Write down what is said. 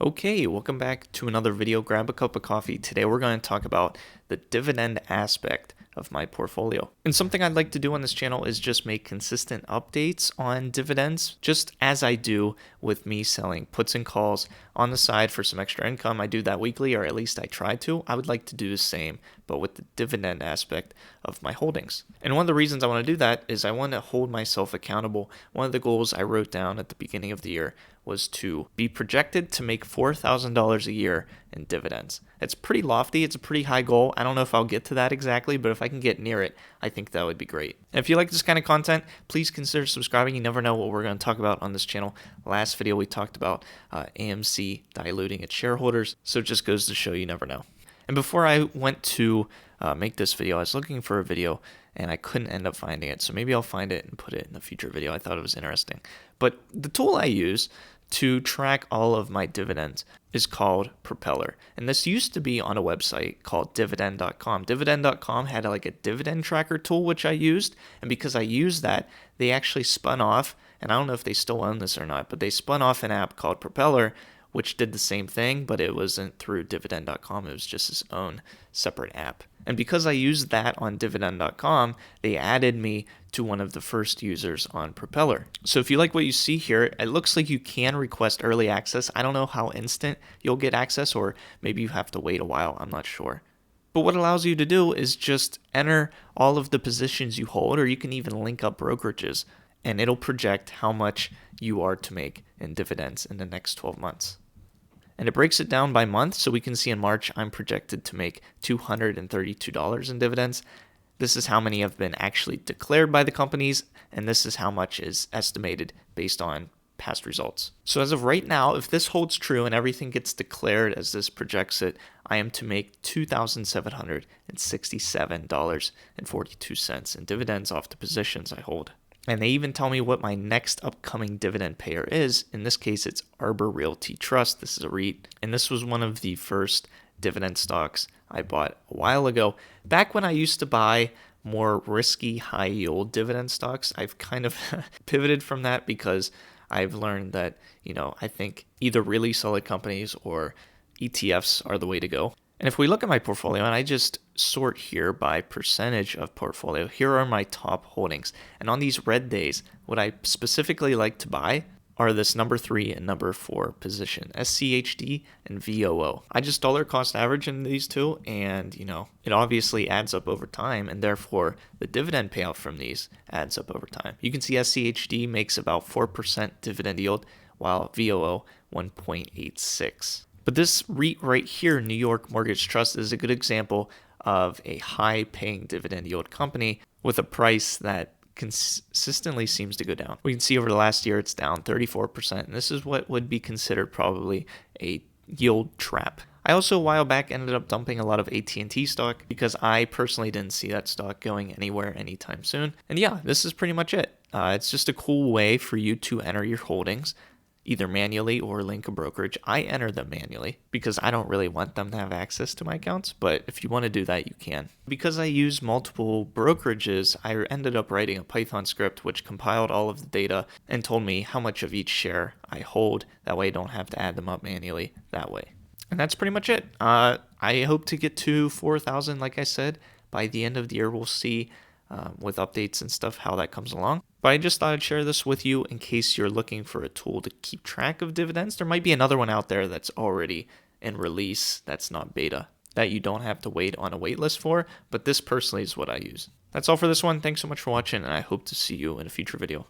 Okay, welcome back to another video. Grab a cup of coffee. Today we're going to talk about the dividend aspect of my portfolio. And something I'd like to do on this channel is just make consistent updates on dividends, just as I do with me selling puts and calls on the side for some extra income. I do that weekly, or at least I try to. I would like to do the same, but with the dividend aspect of my holdings. And one of the reasons I want to do that is I want to hold myself accountable. One of the goals I wrote down at the beginning of the year was to be projected to make $4,000 a year in dividends. It's pretty lofty. It's a pretty high goal. I don't know if I'll get to that exactly, but if I can get near it, I think that would be great. And if you like this kind of content, please consider subscribing. You never know what we're going to talk about on this channel. Last video, we talked about AMC diluting its shareholders, so it just goes to show you never know. And before I went to make this video, I was looking for a video and I couldn't end up finding it. So maybe I'll find it and put it in a future video. I thought it was interesting. But the tool I use to track all of my dividends is called Propeller. And this used to be on a website called Dividend.com. Dividend.com had like a dividend tracker tool, which I used. And because I used that, they actually spun off, and I don't know if they still own this or not, but they spun off an app called Propeller, which did the same thing, but it wasn't through Dividend.com. It was just its own separate app. And because I used that on Dividend.com, they added me to one of the first users on Propeller. So if you like what you see here, it looks like you can request early access. I don't know how instant you'll get access, or maybe you have to wait a while. I'm not sure. But what it allows you to do is just enter all of the positions you hold, or you can even link up brokerages, and it'll project how much you are to make in dividends in the next 12 months. And it breaks it down by month, so we can see in March I'm projected to make $232 in dividends. This is how many have been actually declared by the companies, and this is how much is estimated based on past results. So as of right now, if this holds true and everything gets declared as this projects it, I am to make $2,767.42 in dividends off the positions I hold. And they even tell me what my next upcoming dividend payer is. In this case, it's Arbor Realty Trust. This is a REIT. And this was one of the first dividend stocks I bought a while ago. Back when I used to buy more risky, high yield dividend stocks, I've kind of pivoted from that because I've learned that, I think either really solid companies or ETFs are the way to go. And if we look at my portfolio, and I just sort here by percentage of portfolio, here are my top holdings. And on these red days, what I specifically like to buy are this number 3 and number 4 position, SCHD and VOO. I just dollar cost average in these two, and it obviously adds up over time, and therefore the dividend payout from these adds up over time. You can see SCHD makes about 4% dividend yield, while VOO 1.86. But this REIT right here, New York Mortgage Trust, is a good example of a high-paying dividend yield company with a price that consistently seems to go down. We can see over the last year it's down 34%, and this is what would be considered probably a yield trap. I also a while back ended up dumping a lot of AT&T stock because I personally didn't see that stock going anywhere anytime soon. And yeah, this is pretty much it. It's just a cool way for you to enter your holdings, either manually or link a brokerage. I enter them manually because I don't really want them to have access to my accounts, but if you want to do that, you can. Because I use multiple brokerages, I ended up writing a Python script which compiled all of the data and told me how much of each share I hold. That way I don't have to add them up manually that way. And that's pretty much it. I hope to get to 4,000, like I said. By the end of the year, we'll see with updates and stuff how that comes along. But I just thought I'd share this with you in case you're looking for a tool to keep track of dividends. There might be another one out there that's already in release that's not beta, that you don't have to wait on a wait list for, but this personally is what I use. That's all for this one. Thanks so much for watching, and I hope to see you in a future video.